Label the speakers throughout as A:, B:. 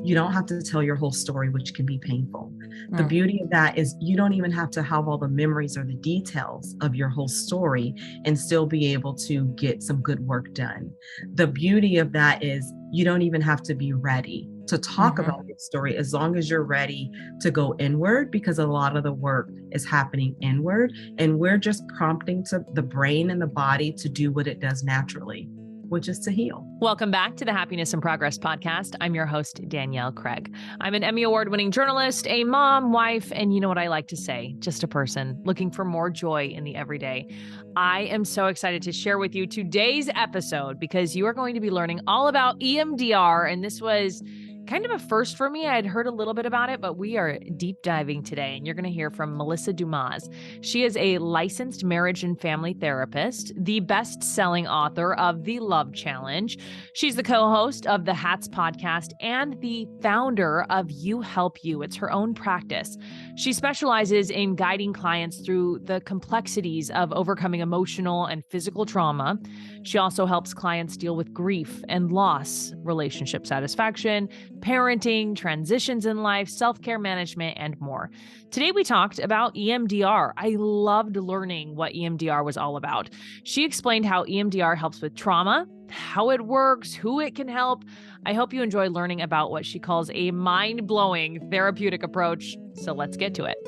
A: you don't have to tell your whole story, which can be painful. The
B: Mm.
A: beauty of that is you don't even have to have all the memories or the details of your whole story and still be able to get some good work done. The beauty of that is you don't even have to be ready to talk about
B: Mhm.
A: your story as long as you're ready to go inward, because a lot of the work is happening inward and we're just prompting to the brain and the body to do what it does naturally, which is to heal.
B: Welcome back to the Happiness and Progress podcast. I'm your host, Danielle Craig. I'm an Emmy Award-winning journalist, a mom, wife, and you know what I like to say, just a person looking for more joy in the everyday. I am so excited to share with you today's episode because you are going to be learning all about EMDR, and this was kind of a first for me. I had heard a little bit about it, but we are deep diving today, and you're going to hear from Melissa Dumaz. She is a licensed marriage and family therapist, the best-selling author of The Love Challenge. She's the co-host of the Hats podcast and the founder of You Help You. It's her own practice. She specializes in guiding clients through the complexities of overcoming emotional and physical trauma. She also helps clients deal with grief and loss, relationship satisfaction, parenting, transitions in life, self-care management, and more. Today we talked about EMDR. I loved learning what EMDR was all about. She explained how EMDR helps with trauma, how it works, who it can help. I hope you enjoy learning about what she calls a mind-blowing therapeutic approach. So let's get to it.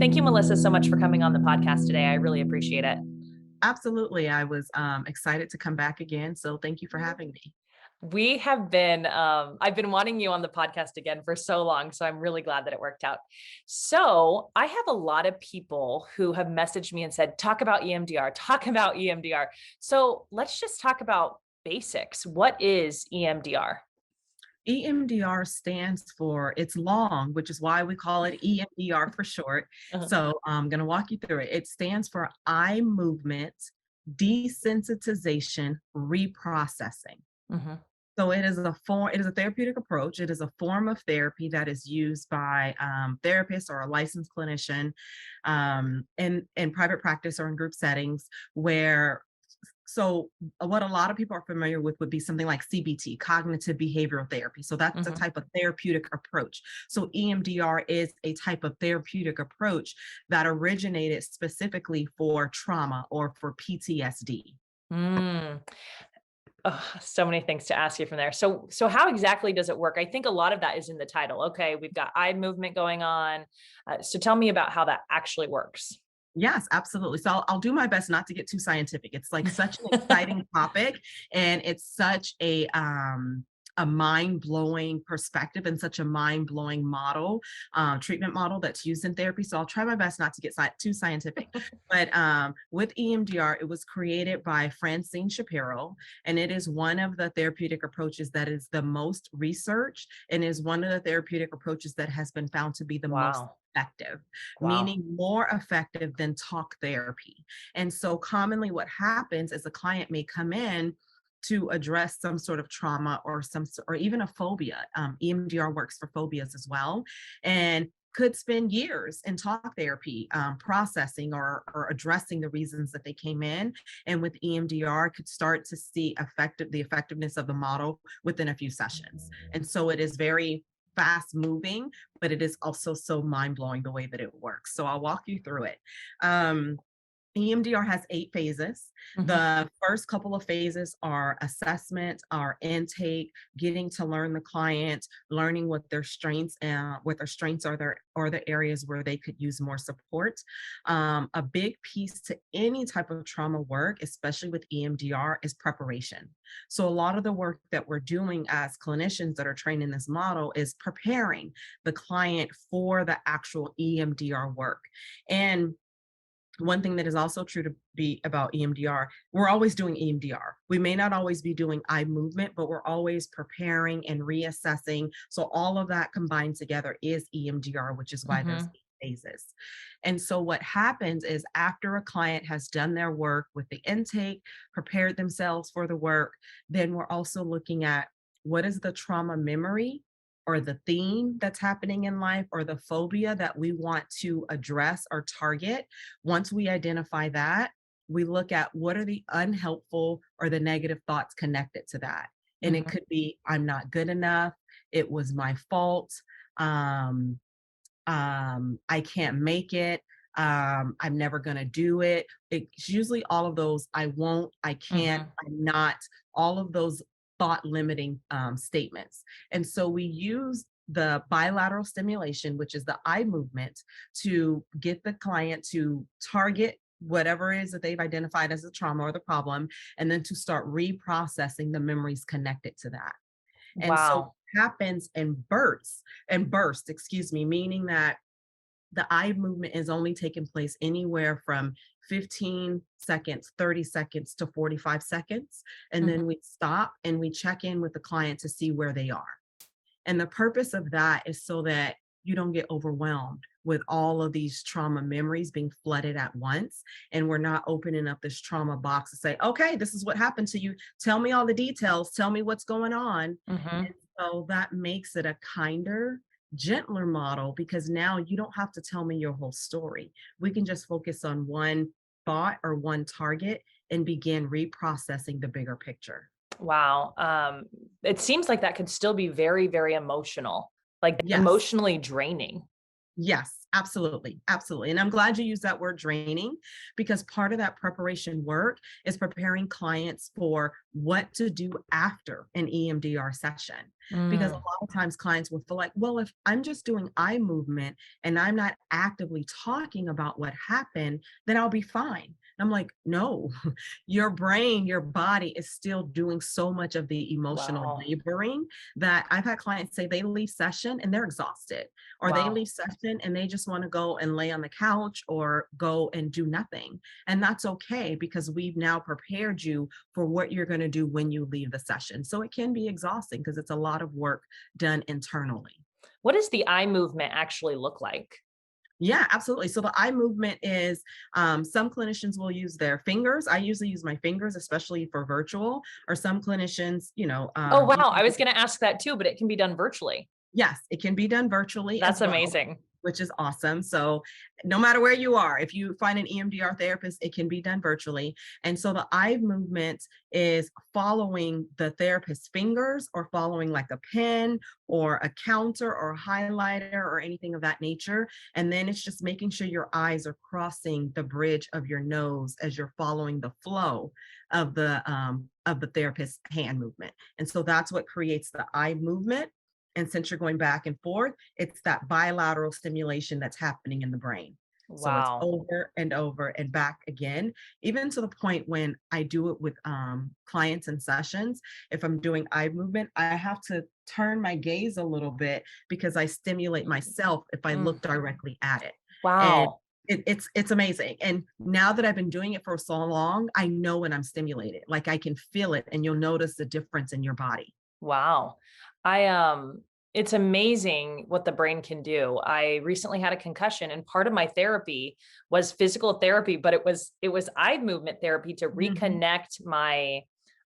B: Thank you, Melissa, so much for coming on the podcast today. I really appreciate it.
A: Absolutely. I was excited to come back again. So thank you for having me.
B: We have been, I've been wanting you on the podcast again for so long, so I'm really glad that it worked out. So I have a lot of people who have messaged me and said, talk about EMDR, talk about EMDR. So let's just talk about basics. What is EMDR?
A: EMDR stands for, it's long, which is why we call it EMDR for short.
B: Uh-huh.
A: So I'm going to walk you through it. It stands for eye movement desensitization reprocessing.
B: Mhm.
A: So it is a therapeutic approach. It is a form of therapy that is used by therapists or a licensed clinician in private practice or in group settings where so what a lot of people are familiar with would be something like CBT, cognitive behavioral therapy. So that's a
B: Mhm.
A: type of therapeutic approach. So EMDR is a type of therapeutic approach that originated specifically for trauma or for PTSD.
B: Mm. Oh, so many things to ask you from there. So how exactly does it work? I think a lot of that is in the title. Okay, we've got eye movement going on. So tell me about how that actually works.
A: Yes, absolutely. So I'll do my best not to get too scientific. It's like such an exciting topic, and it's such a mind-blowing perspective and such a mind-blowing model, treatment model that's used in therapy. So I'll try my best not to get too scientific. But with EMDR, it was created by Francine Shapiro, and it is one of the therapeutic approaches that is the most researched and is one of the therapeutic approaches that has been found to be the most
B: Wow.
A: effective,
B: Wow.
A: meaning more effective than talk therapy. And so commonly what happens is a client may come in to address some sort of trauma or even a phobia. EMDR works for phobias as well, and could spend years in talk therapy processing or addressing the reasons that they came in. And with EMDR, could start to see the effectiveness of the model within a few sessions. And so it is very fast moving, but it is also so mind blowing the way that it works. So I'll walk you through it. EMDR has 8 phases.
B: Mhm.
A: The first couple of phases are assessment, our intake, getting to learn the client, learning what their strengths are, the areas where they could use more support. A big piece to any type of trauma work, especially with EMDR, is preparation. So a lot of the work that we're doing as clinicians that are trained in this model is preparing the client for the actual EMDR work. And one thing that is also true to be about EMDR, we're always doing EMDR. We may not always be doing eye movement, but we're always preparing and reassessing. So all of that combined together is EMDR, which is why there's
B: Mhm.
A: 8 phases. And so what happens is after a client has done their work with the intake, prepared themselves for the work, then we're also looking at what is the trauma memory or the theme that's happening in life or the phobia that we want to address or target. Once we identify that, we look at what are the unhelpful or the negative thoughts connected to that. And it
B: Mhm.
A: could be, I'm not good enough. It was my fault. Um, I can't make it. I'm never going to do it. It's usually all of those, I won't, I can't,
B: Mhm.
A: I'm not, all of those thought limiting statements. And so we use the bilateral stimulation, which is the eye movement, to get the client to target whatever it is that they've identified as a trauma or the problem, and then to start reprocessing the memories connected to that. And so
B: Wow.
A: it happens in bursts, excuse me, meaning that the eye movement is only taking place anywhere from 15 seconds, 30 seconds to 45 seconds. And
B: Mhm.
A: then we stop and we check in with the client to see where they are. And the purpose of that is so that you don't get overwhelmed with all of these trauma memories being flooded at once. And we're not opening up this trauma box to say, okay, this is what happened to you. Tell me all the details. Tell me what's going on.
B: Mhm.
A: And so that makes it a kinder, gentler model because now you don't have to tell me your whole story. We can just focus on one thought or one target and begin reprocessing the bigger picture.
B: Wow. It seems like that could still be very, very emotional, like
A: Yes.
B: emotionally draining.
A: Yes, absolutely. Absolutely. And I'm glad you used that word draining because part of that preparation work is preparing clients for what to do after an EMDR session. Because a
B: Mm.
A: lot of times clients will feel like, well, if I'm just doing eye movement and I'm not actively talking about what happened, then I'll be fine. I'm like, no, your brain, your body is still doing so much of the emotional
B: Wow.
A: laboring that I've had clients say they leave session and they're exhausted or they
B: Wow.
A: leave session and they just want to go and lay on the couch or go and do nothing. And that's okay because we've now prepared you for what you're going to do when you leave the session. So it can be exhausting because it's a lot of work done internally.
B: What does the eye movement actually look like?
A: Yeah, absolutely. So the eye movement is some clinicians will use their fingers. I usually use my fingers, especially for virtual, or some clinicians,
B: Oh,
A: you
B: wow.
A: can
B: I was going to ask that too, but it can be done virtually.
A: yes, it can be done virtually
B: That's
A: as well,
B: amazing.
A: which is awesome. So no matter where you are, if you find an EMDR therapist, it can be done virtually. And so the eye movement is following the therapist's fingers or following like a pen or a counter or a highlighter or anything of that nature. And then it's just making sure your eyes are crossing the bridge of your nose as you're following the flow of the therapist's hand movement. And so that's what creates the eye movement. And since you're going back and forth, it's that bilateral stimulation that's happening in the brain. So it's
B: Wow.
A: over and over and back again, even to the point when I do it with clients and sessions. If I'm doing eye movement, I have to turn my gaze a little bit because I stimulate myself if I
B: Mm.
A: look directly at it. And
B: Wow.
A: it's amazing. And now that I've been doing it for so long, I know when I'm stimulated. Like I can feel it, and you'll notice the difference in your body.
B: Wow. I it's amazing what the brain can do. I recently had a concussion and part of my therapy was physical therapy, but it was eye movement therapy to
A: Mhm.
B: reconnect my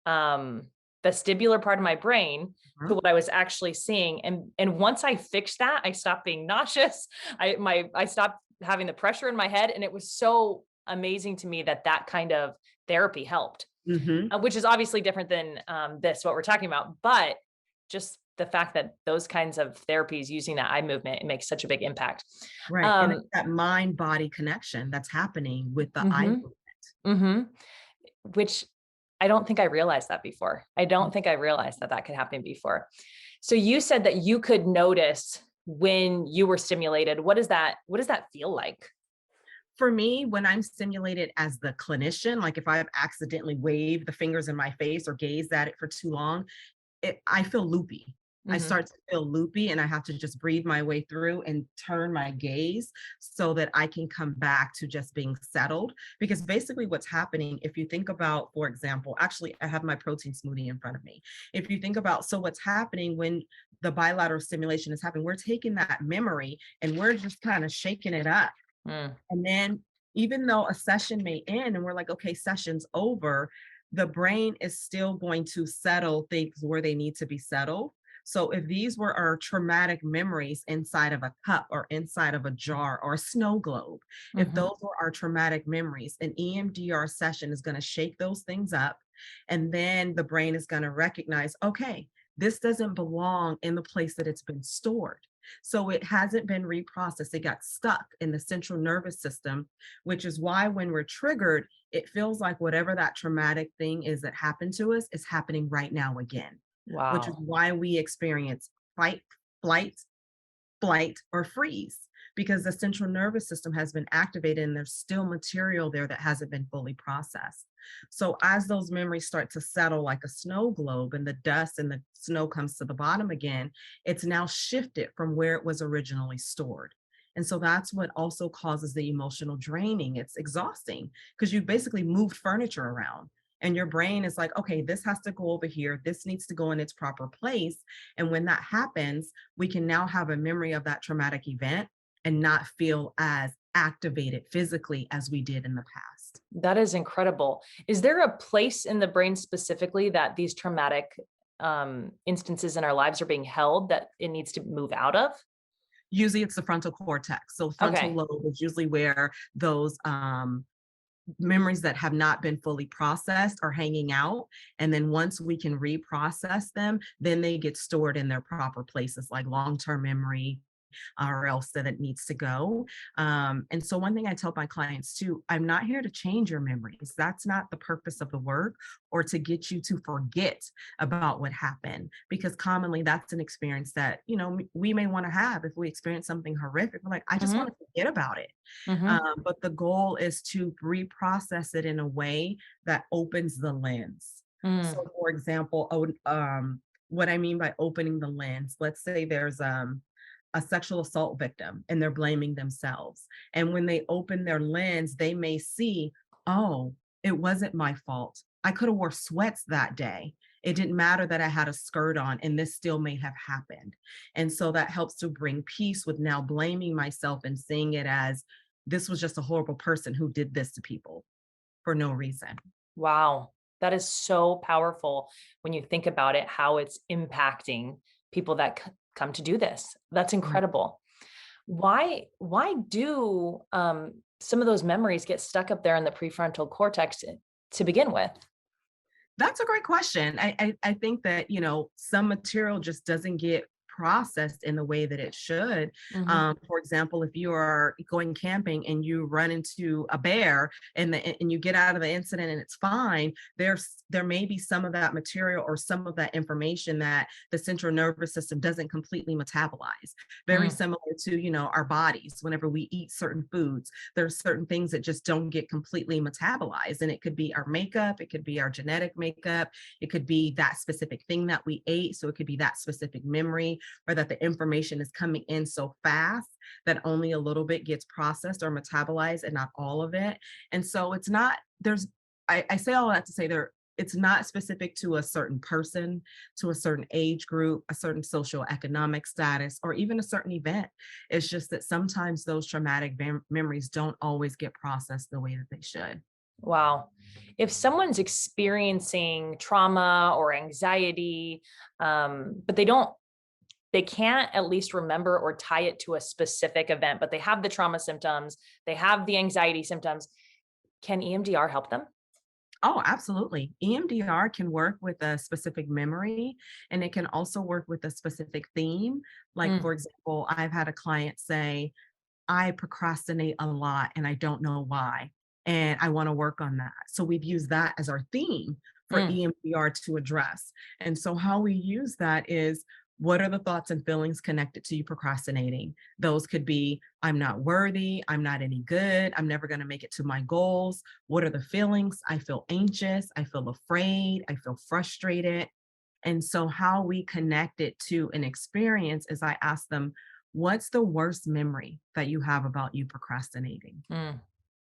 B: um vestibular part of my brain to
A: Huh?
B: what I was actually seeing. And once I fixed that, I stopped being nauseous. I stopped having the pressure in my head and it was so amazing to me that that kind of therapy helped,
A: Mhm.
B: which is obviously different than this, what we're talking about. But just the fact that those kinds of therapies using that eye movement, it makes such a big impact.
A: Right, and it's
B: Um,
A: that mind-body connection that's happening with the eye
B: mhm,
A: movement.
B: mhm, which I don't think I realized that before. I don't think I realized that that could happen before. So you said that you could notice when you were stimulated. What does that feel like?
A: For me, when I'm stimulated as the clinician, like if I've accidentally waved the fingers in my face or gazed at it for too long, I feel loopy. I
B: Mhm.
A: start to feel loopy and I have to just breathe my way through and turn my gaze so that I can come back to just being settled. Because basically, what's happening, if you think about, for example, actually, I have my protein smoothie in front of me. If you think about, so what's happening when the bilateral stimulation is happening, we're taking that memory and we're just kind of shaking it up.
B: Mm.
A: And then even though a session may end and we're like, okay, session's over, the brain is still going to settle things where they need to be settled. So if these were our traumatic memories inside of a cup or inside of a jar or a snow globe, if
B: Hmm.
A: those were our traumatic memories, an EMDR session is going to shake those things up. And then the brain is going to recognize, okay, this doesn't belong in the place that it's been stored. So it hasn't been reprocessed. It got stuck in the central nervous system, which is why when we're triggered, it feels like whatever that traumatic thing is that happened to us is happening right now again, which is
B: Wow.
A: why we experience fight, flight, flight, or freeze because the central nervous system has been activated and there's still material there that hasn't been fully processed. So as those memories start to settle like a snow globe and the dust and the snow comes to the bottom again, it's now shifted from where it was originally stored. And so that's what also causes the emotional draining. It's exhausting because you basically moved furniture around and your brain is like, okay, this has to go over here. This needs to go in its proper place. And when that happens, we can now have a memory of that traumatic event and not feel as activated physically as we did in the past.
B: That is incredible. Is there a place in the brain specifically that these traumatic instances in our lives are being held that it needs to move out of?
A: Usually it's the frontal cortex. So frontal
B: Okay.
A: lobe is usually where those memories that have not been fully processed are hanging out. And then once we can reprocess them, then they get stored in their proper places like long-term memory, or else that it needs to go. And so one thing I tell my clients too, I'm not here to change your memories. That's not the purpose of the work or to get you to forget about what happened, because commonly that's an experience that, we may want to have if we experience something horrific. We're like, I just want
B: Hmm.
A: to forget about it.
B: Hmm.
A: But the goal is to reprocess it in a way that opens the lens. So
B: Mm.
A: for example, what I mean by opening the lens, let's say there's a sexual assault victim and they're blaming themselves. And when they open their lens, they may see, oh, it wasn't my fault. I could have wore sweats that day. It didn't matter that I had a skirt on and this still may have happened. And so that helps to bring peace with now blaming myself and seeing it as this was just a horrible person who did this to people for no reason.
B: Wow. That is so powerful when you think about it, how it's impacting people that come to do this. That's
A: Mm.
B: incredible. Why do some of those memories get stuck up there in the prefrontal cortex to begin with?
A: That's a great question. I think that, some material just doesn't get processed in the way that it should.
B: Hmm.
A: For example, if you are going camping and you run into a bear and you get out of the incident and it's fine, there may be some of that material or some of that information that the central nervous system doesn't completely metabolize. Very
B: Mm.
A: similar to, our bodies. Whenever we eat certain foods, there's certain things that just don't get completely metabolized. And it could be our makeup, it could be our genetic makeup, it could be that specific thing that we ate. So it could be that specific memory, or that the information is coming in so fast that only a little bit gets processed or metabolized and not all of it. And so it's not, I say all that to say it's not specific to a certain person, to a certain age group, a certain socioeconomic status, or even a certain event. It's just that sometimes those traumatic memories don't always get processed the way that they should.
B: Wow. If someone's experiencing trauma or anxiety, but they can't at least remember or tie it to a specific event, but they have the trauma symptoms, they have the anxiety symptoms, can EMDR help them?
A: Oh, absolutely. EMDR can work with a specific memory and it can also work with a specific theme. Like,
B: Mm.
A: for example, I've had a client say, I procrastinate a lot and I don't know why. And I want to work on that. So we've used that as our theme for
B: Mm.
A: EMDR to address. And so how we use that is, what are the thoughts and feelings connected to you procrastinating? Those could be, I'm not worthy, I'm not any good, I'm never going to make it to my goals. What are the feelings? I feel anxious, I feel afraid, I feel frustrated. And so, how we connect it to an experience is I ask them, what's the worst memory that you have about you procrastinating?
B: Mm.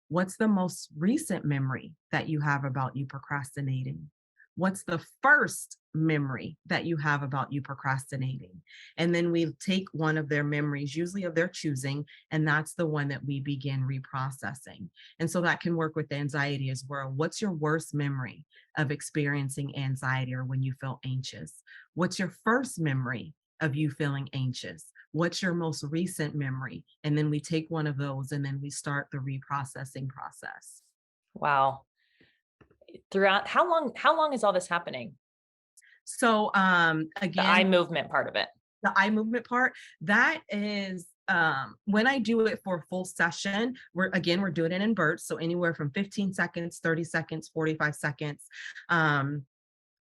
A: What's the most recent memory that you have about you procrastinating? What's the first memory that you have about you procrastinating? And then we take one of their memories, usually of their choosing, and that's the one that we begin reprocessing. And so that can work with anxiety as well. What's your worst memory of experiencing anxiety or when you feel anxious? What's your first memory of you feeling anxious? What's your most recent memory? And then we take one of those and then we start the reprocessing process.
B: Wow. Throughout, how long is all this happening?
A: So
B: The eye
A: again,
B: movement part of it.
A: the eye movement part, that is when I do it for a full session, we're doing it in bursts. So anywhere from 15 seconds, 30 seconds, 45 seconds.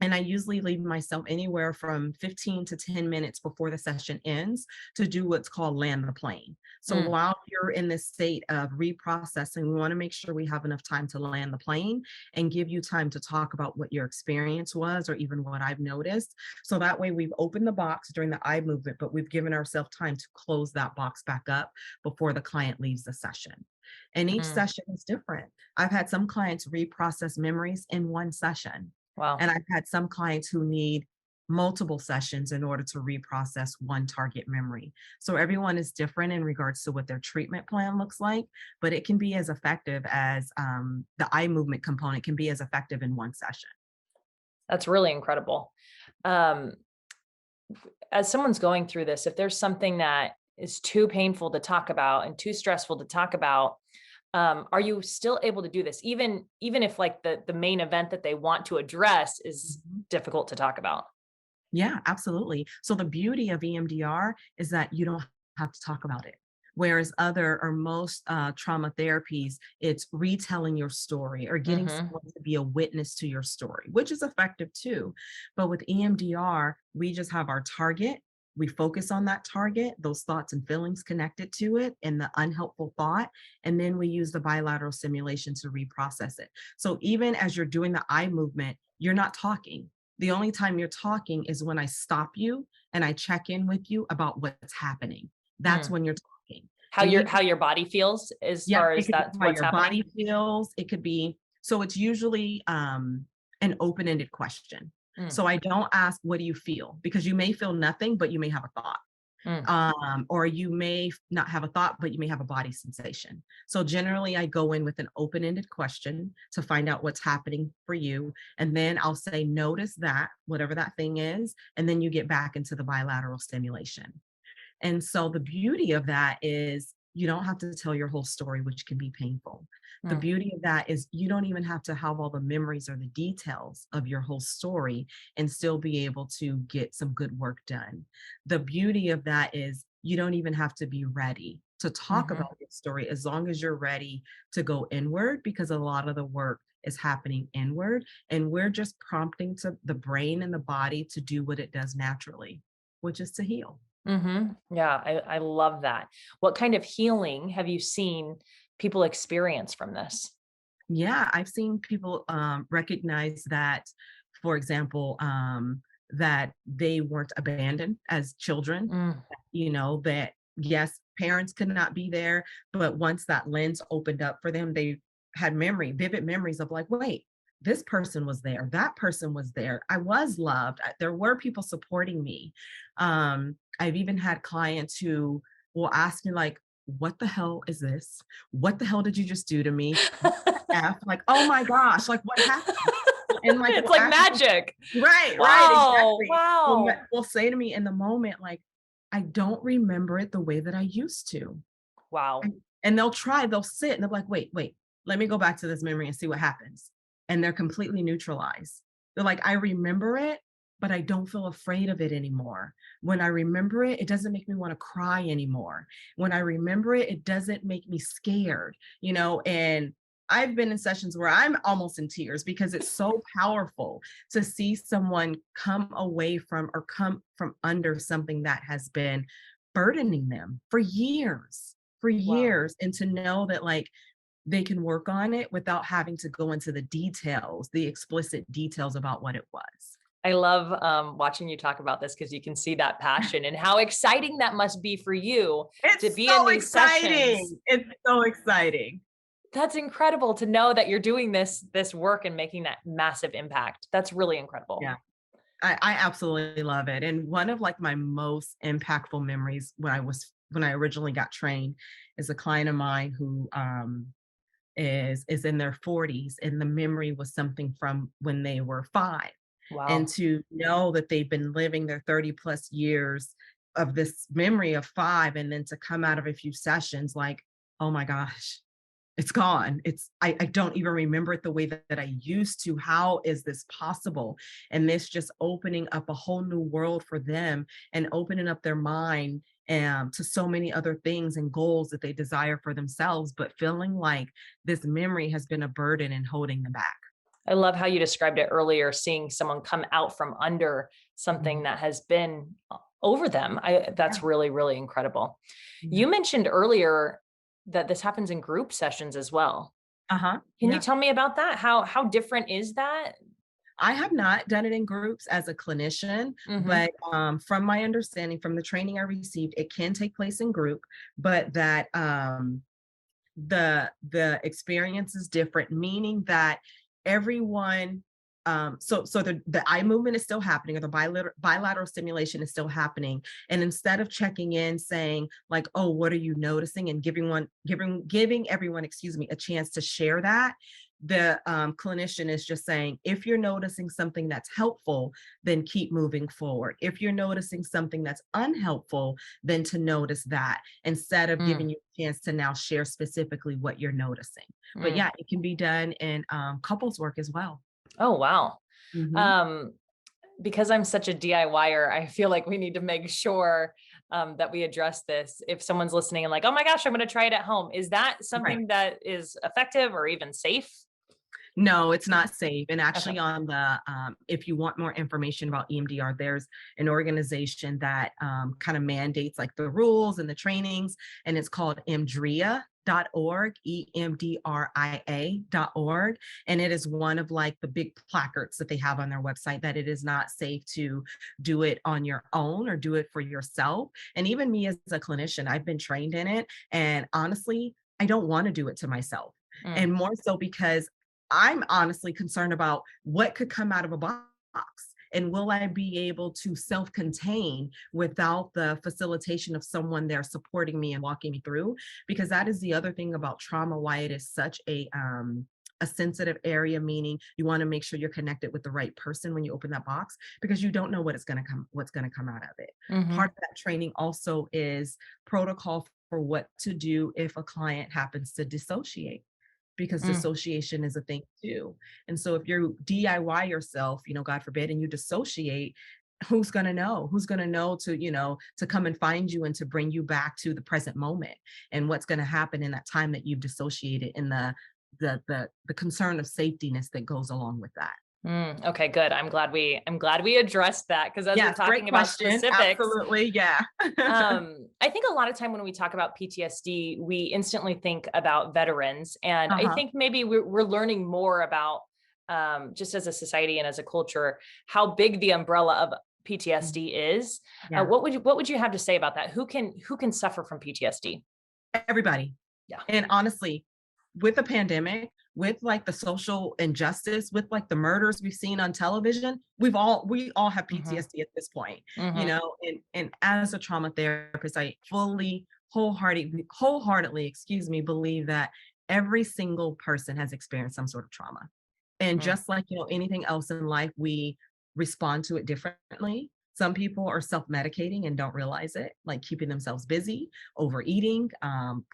A: And I usually leave myself anywhere from 15 to 10 minutes before the session ends to do what's called land the plane. So
B: Mm,
A: while you're in this state of reprocessing, we want to make sure we have enough time to land the plane and give you time to talk about what your experience was or even what I've noticed. So that way we've opened the box during the eye movement, but we've given ourselves time to close that box back up before the client leaves the session. And each
B: mm.
A: session is different. I've had some clients reprocess memories in one session.
B: Wow.
A: And I've had some clients who need multiple sessions in order to reprocess one target memory. So everyone is different in regards to what their treatment plan looks like, but it can be as effective as the eye movement component can be as effective in one session.
B: That's really incredible. Um, as someone's going through this, if there's something that is too painful to talk about and too stressful to talk about, are you still able to do this? Even if like the main event that they want to address is
A: Mhm.
B: difficult to talk about.
A: Yeah, absolutely. So the beauty of EMDR is that you don't have to talk about it. Whereas other or most trauma therapies, it's retelling your story or getting
B: Hmm.
A: someone to be a witness to your story, which is effective too. But with EMDR, we just have our target. We focus on that target, those thoughts and feelings connected to it, and the unhelpful thought. And then we use the bilateral stimulation to reprocess it. So even as you're doing the eye movement, you're not talking. The only time you're talking is when I stop you and I check in with you about what's happening. That's
B: Mm.
A: when you're talking.
B: How
A: And
B: your
A: you
B: how your body feels as
A: Yep,
B: far
A: it
B: as
A: could be
B: that's
A: how
B: what's
A: your
B: happening.
A: body feels. It could be so it's usually an open-ended question.
B: Mm,
A: So I don't ask, what do you feel? Because you may feel nothing, but you may have a thought.
B: mm,
A: Or you may not have a thought, but you may have a body sensation. So generally, I go in with an open-ended question to find out what's happening for you. And then I'll say, notice that, whatever that thing is. And then you get back into the bilateral stimulation. And so the beauty of that is you don't have to tell your whole story, which can be painful. The
B: mm,
A: beauty of that is you don't even have to have all the memories or the details of your whole story and still be able to get some good work done. The beauty of that is you don't even have to be ready to talk
B: mhm,
A: about your story as long as you're ready to go inward, because a lot of the work is happening inward and we're just prompting to the brain and the body to do what it does naturally, which is to heal.
B: mhm. Yeah, I love that. What kind of healing have you seen people experience from this?
A: Yeah, I've seen people recognize that, for example, that they weren't abandoned as children,
B: Mm,
A: that yes, parents could not be there, but once that lens opened up for them, they had vivid memories of like, wait, this person was there, that person was there, I was loved, there were people supporting me. I've even had clients who will ask me like, what the hell is this? What the hell did you just do to me? F, like, "Oh my gosh, like, what happened?" And, like,
B: it's like magic.
A: right, right,
B: Wow,
A: exactly.
B: wow,
A: Will say to me in the moment, like, "I don't remember it the way that I used to."
B: wow.
A: And they'll sit and they're like, "Wait, let me go back to this memory and see what happens." And they're completely neutralized. They're like, "I remember it, but I don't feel afraid of it anymore. When I remember it, it doesn't make me wanna cry anymore. When I remember it, it doesn't make me scared," and I've been in sessions where I'm almost in tears because it's so powerful to see someone come away from or come from under something that has been burdening them for
B: Wow.
A: years, and to know that like they can work on it without having to go into the details, the explicit details about what it was.
B: I love watching you talk about this because you can see that passion and how exciting that must be for you to
A: It's
B: be in
A: so
B: these sessions.
A: exciting. It's so exciting.
B: That's incredible to know that you're doing this work and making that massive impact. That's really incredible.
A: Yeah. I absolutely love it. And one of like my most impactful memories when I originally got trained is a client of mine who is in their 40s, and the memory was something from when they were 5. And
B: Wow.
A: to know that they've been living their 30 plus years of this memory of 5, and then to come out of a few sessions like, oh my gosh, it's gone. I don't even remember it the way that I used to. How is this possible? And this just opening up a whole new world for them and opening up their mind to so many other things and goals that they desire for themselves, but feeling like this memory has been a burden and holding them back.
B: I love how you described it earlier, seeing someone come out from under something
A: Mhm.
B: that has been over them.
A: Yeah.
B: That's really, really incredible.
A: Yeah.
B: You mentioned earlier that this happens in group sessions as well.
A: Uh-huh.
B: Can you
A: Yeah.
B: tell me about that? How different is that?
A: I have not done it in groups as a clinician,
B: Mhm.
A: but from my understanding, from the training I received, it can take place in group, but that the experience is different, meaning that everyone so the eye movement is still happening, or the bilateral stimulation is still happening, and instead of checking in saying like, oh, what are you noticing, and giving everyone, excuse me, a chance to share that, the clinician is just saying, if you're noticing something that's helpful, then keep moving forward. If you're noticing something that's unhelpful, then to notice that, instead of
B: Mm,
A: giving you a chance to now share specifically what you're noticing. But
B: mm.
A: yeah, it can be done in couples work as well.
B: Oh, wow.
A: Hmm.
B: Um, because I'm such a DIYer, I feel like we need to make sure that we address this. If someone's listening and like, oh my gosh, I'm going to try it at home. Is that
A: Right.
B: something that is effective or even safe?
A: No, it's not safe. And
B: Okay.
A: actually, if you want more information about EMDR, there's an organization that kind of mandates like the rules and the trainings, and it's called EMDRIA.org, EMDRIA.org. And it is one of like the big placards that they have on their website, that it is not safe to do it on your own or do it for yourself. And even me as a clinician, I've been trained in it. And honestly, I don't want to do it to myself.
B: Mm,
A: And more so because I'm honestly concerned about what could come out of a box. And will I be able to self contain without the facilitation of someone there supporting me and walking me through? Because that is the other thing about trauma, why it is such a sensitive area, meaning you want to make sure you're connected with the right person when you open that box, because you don't know what's going to come out of it. Part
B: mhm,
A: of that training also is protocol for what to do if a client happens to dissociate, because
B: mm,
A: dissociation is a thing too. And so if you DIY yourself, God forbid, and you dissociate, who's going to know? Who's going to know to, to come and find you and to bring you back to the present moment? And what's going to happen in that time that you've dissociated, in the concern of safetyness that goes along with that.
B: mm. Okay, good. I'm glad we addressed that because as we're
A: Yes, great
B: talking about
A: question.
B: specifics,
A: Absolutely. Yeah.
B: I think a lot of time when we talk about PTSD, we instantly think about veterans, and I
A: Uh-huh.
B: think maybe we're learning more about just as a society and as a culture how big the umbrella of
A: Mhm.
B: PTSD is.
A: Yeah.
B: What would you have to say about that? Who can suffer from PTSD?
A: Everybody.
B: Yeah.
A: And honestly, with the pandemic, with like the social injustice, with like the murders we've seen on television, we all have
B: Hmm.
A: PTSD at this point,
B: Hmm.
A: and as a trauma therapist, I fully, wholeheartedly, excuse me, believe that every single person has experienced some sort of trauma. And
B: Mm,
A: just like, anything else in life, we respond to it differently. Some people are self-medicating and don't realize it, like keeping themselves busy, overeating, and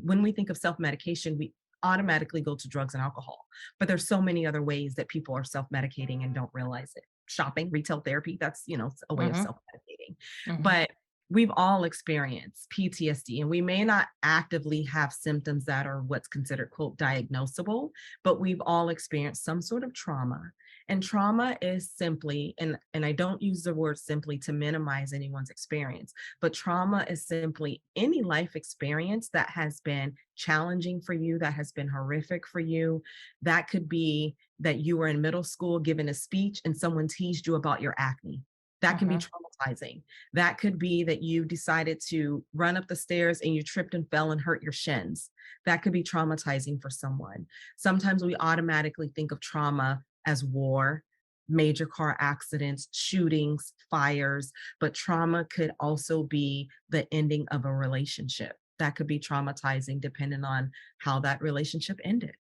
A: when we think of self-medication, we automatically go to drugs and alcohol. But there's so many other ways that people are self-medicating and don't realize it. Shopping, retail therapy, that's, a way of
B: mhm,
A: self-medicating.
B: mhm,
A: But we've all experienced PTSD, and we may not actively have symptoms that are what's considered quote diagnosable, but we've all experienced some sort of trauma. And trauma is simply, and I don't use the word simply to minimize anyone's experience, but trauma is simply any life experience that has been challenging for you, that has been horrific for you. That could be that you were in middle school giving a speech and someone teased you about your acne. That can be
B: mhm,
A: traumatizing traumatizing. That could be that you decided to run up the stairs and you tripped and fell and hurt your shins. That could be traumatizing for someone. Sometimes we automatically think of trauma as war, major car accidents, shootings, fires, but trauma could also be the ending of a relationship. That could be traumatizing depending on how that relationship ended.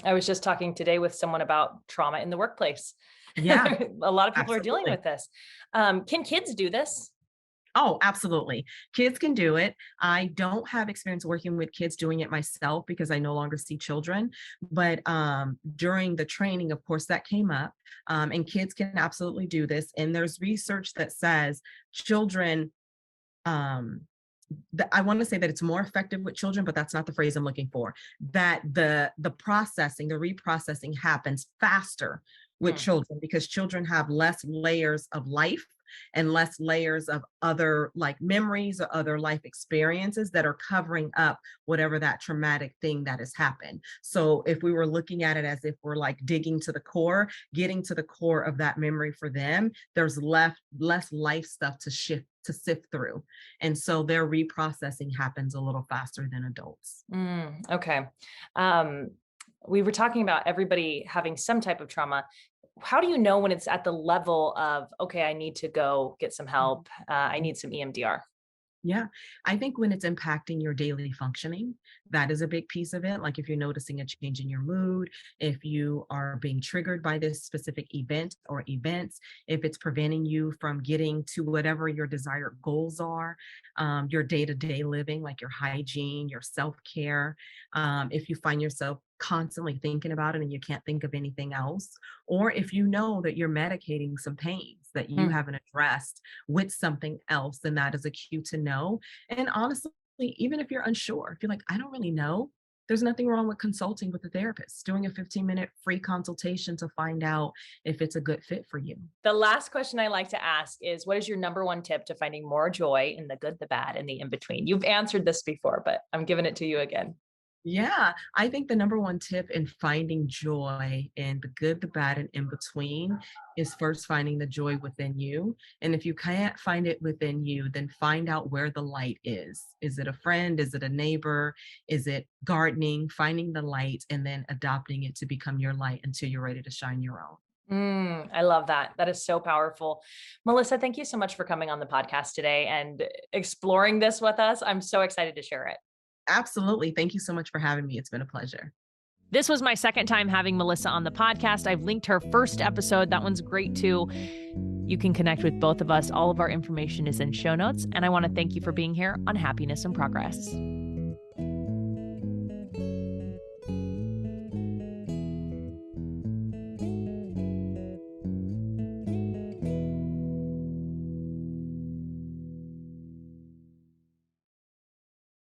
B: I was just talking today with someone about trauma in the workplace.
A: Yeah,
B: A lot of people are dealing
A: absolutely.
B: with this. Can kids do this?
A: Oh, absolutely. Kids can do it. I don't have experience working with kids doing it myself because I no longer see children. But during the training, of course, that came up. And kids can absolutely do this. And there's research that says children, um, I want to say that it's more effective with children, but that's not the phrase I'm looking for. That the processing, the reprocessing happens faster with
B: Mm,
A: children because children have less layers of life and less layers of other like memories or other life experiences that are covering up whatever that traumatic thing that has happened. So if we were looking at it as if we're like digging to the core, getting to the core of that memory for them, there's less life stuff to sift through. And so their reprocessing happens a little faster than adults.
B: okay. Um, we were talking about everybody having some type of trauma. How do you know when it's at the level of, okay, I need to go get some help. I need some EMDR.
A: Yeah, I think when it's impacting your daily functioning, that is a big piece of it. Like if you're noticing a change in your mood, if you are being triggered by this specific event or events, if it's preventing you from getting to whatever your desired goals are, your day to day living, like your hygiene, your self care. If you find yourself constantly thinking about it and you can't think of anything else, or if you know that you're medicating some pains that you
B: Mm.
A: haven't addressed with something else, then that is a cue to know. And honestly, even if you're unsure, if you're like, I don't really know, there's nothing wrong with consulting with a therapist, doing a 15-minute free consultation to find out if it's a good fit for you.
B: The last question I like to ask is, what is your number one tip to finding more joy in the good, the bad, and the in between? You've answered this before, but I'm giving it to you again.
A: Yeah, I think the number one tip in finding joy in the good, the bad, and in between is first finding the joy within you. And if you can't find it within you, then find out where the light is. Is it a friend? Is it a neighbor? Is it gardening? Finding the light and then adopting it to become your light until you're ready to shine your own.
B: I love that. That is so powerful. Melissa, thank you so much for coming on the podcast today and exploring this with us. I'm so excited to share it.
A: Absolutely. Thank you so much for having me. It's been a pleasure.
B: This was my second time having Melissa on the podcast. I've linked her first episode. That one's great too. You can connect with both of us. All of our information is in show notes. And I want to thank you for being here on Happiness and Progress.